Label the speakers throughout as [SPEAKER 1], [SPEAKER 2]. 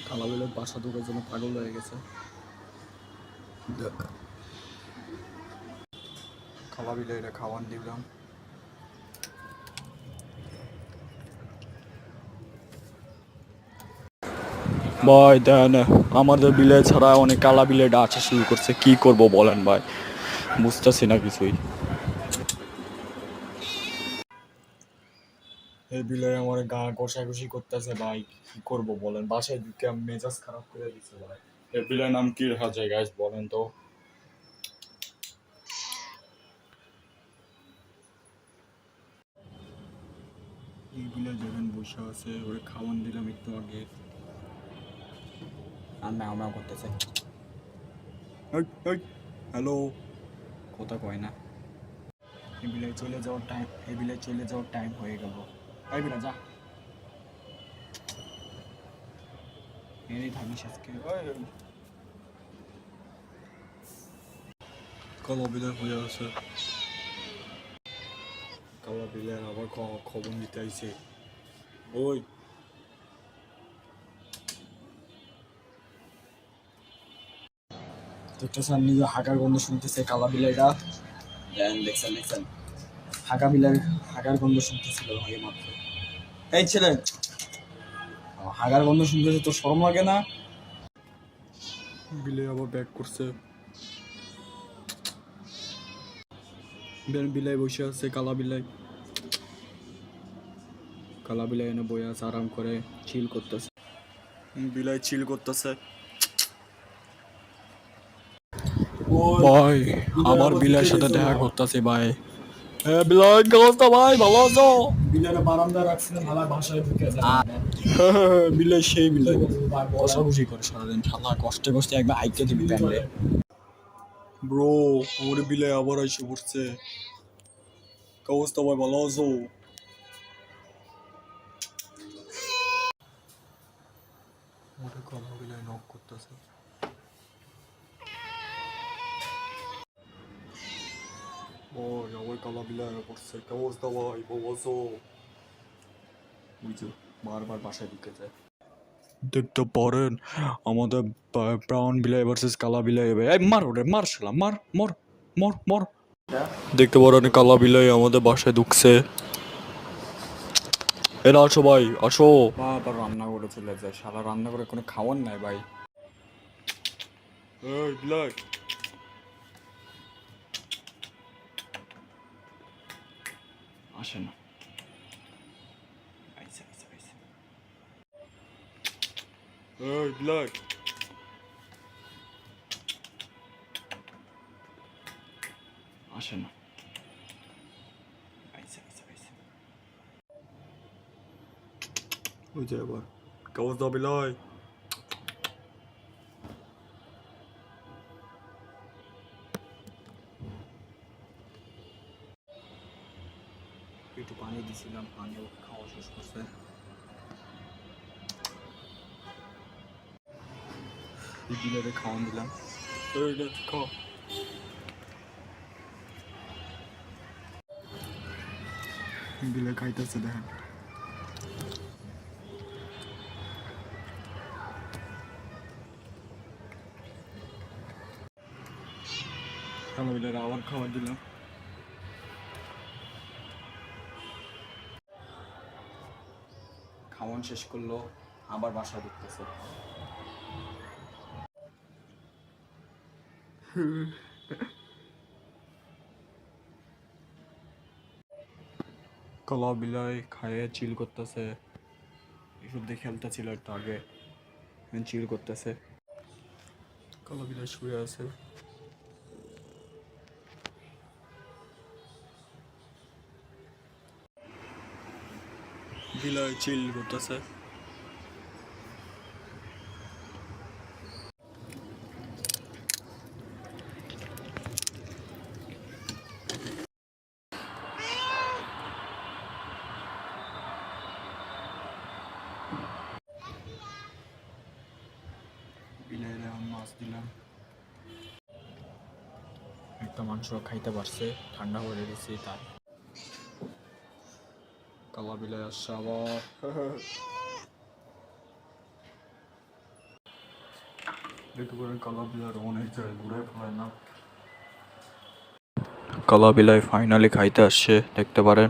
[SPEAKER 1] কালা বিলের বাসা ঢোকার জন্য পাগল হয়ে গেছে। কালা বিলে এটা খাওয়ান দিলাম। ভাই দেন আমাদের বিলে ছাড়া অনেক কালা বিলেটা আসা শুরু করছে, কি করব বলেন ভাই, বুঝতেছি না কিছুই। এই বিলে আমার গা ঘষাঘষি করতেছে ভাই, কি করব বলেন, বাসায় ঢুকে মেজাজ খারাপ করে দিচ্ছে ভাই। এই বিলের নাম কি রাখা যায় গাইস বলেন তো? এই বিলে যখন বসে আছে ওরে খাওয়ান দিলাম একটু আগে, আর ম্যাও ম্যাও করতেছে। হ্যালো, কথা কয় না। এই বিলে চলে যাওয়ার টাইম, এই বিলে চলে যাওয়ার টাইম হয়ে গেল। এই বিলে যা, এনেই থাকিস আজকে। কালো বিলে হয়ে আছে, কালো বিলের আবার খবর নিতে আইছে। ওই দেখতেছেন নিজে হাঁকার গন্ধ শুনতেছে কালা বিলাইটা, দেখছেন দেখছেন হাঁকা বিলার হাঁকার গন্ধ শুনতেছিল ভাই মাত্র। এই ছেলে হাঁকার গন্ধ শুনতেছে, তো শরম লাগে না? বিলে আবার ব্যাক করছে, বিলাই বসে আছে। কালা বিলাই, কালা বিলাই এনে বসে আছে আরাম করে চিল করতেছে। বিলাই চিল করতেছে। ভাই আমার বিলাইয়ের সাথে দেখা করতেছে ভাই। বিলাই কি অবস্থা ভাই, ভালো আছো?
[SPEAKER 2] বিলারে বারান্দা রাখছিলাম, ভালো বাসায় ঢুকে যায়।
[SPEAKER 1] বিলাই সেই বিলাই কষাকষি করে সারাদিন, শালা কষ্টে কষ্টে একবার আইকে দিবি প্যান্ডে। ব্রো আমার বিলাই আবার এসে পড়ছে। কি অবস্থা ভাই, ভালো আছো? ওটা কালো বিলাই নক করতেছে। ওই আবার কালো বিলাই পড়ছে। কি অবস্থা ভাই, ভালো আছো? বুঝছো বারবার বাসায় ঢুকে যায়। দেখতে পারেন আমাদের ব্রাউন বিলাই ভার্সেস কালা বিলাই হবে। এই মার ওরে, মার শালা, মার, মর মর মর। দেখতে পারেন কালা বিলাই আমাদের বাসায় ঢুকছে। এরা আসো ভাই, আসো। বাবার রান্না করে চলে যায়, শালা রান্না করে কোনো খাওয়ার নাই ভাই। এই বিলাই আসে না। আইসা আইসা আইসা। এই বিলাই আসে না। আইসা আইসা আইসা। ওই যে আবার কাগজ দাও বিলাই। একটু পানি দিছিলাম, পানিও খাওয়া শেষ করছে। বিলারে খাওয়ান দিলাম। এই নে খা। বিলে খাইতেছে দেখেন। কালো বিলের আবার খাবার দিলাম। খাওয়ান শেষ করলো, আবার বাসায় ঢুকতেছে। কালা বিলাই খায়ে চিল করতেছে, এসব দিয়ে খেলতেছিল একটু আগে, চিল করতেছে। কালা বিলাই শুয়ে আছে। বিলাই চিল করতেছে। বিলাই মাছ দিলাম, একটা মাংস খাইতে পারছে, ঠান্ডা করে দিছি তাই। কালা বিলাই আসছে আবার। দেখতে পারেন কালা বিলার অনেক জায়গায় ঘুরে ফেলায় না। কালা বিলাই ফাইনালি খাইতে আসছে, দেখতে পারেন।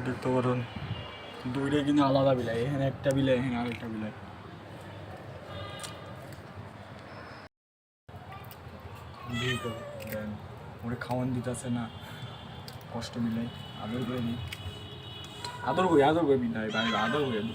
[SPEAKER 1] দেখতে পারেন দুইটা কিন্তু আলাদা বিলাই, এখানে একটা বিলাই, এখানে আরেকটা বিলাই। ওরে খাওয়ান দিতেছে না, কষ্ট মিলাই। আদর করে নি, আদর করি বিলাই ভাই, আদর করে নি।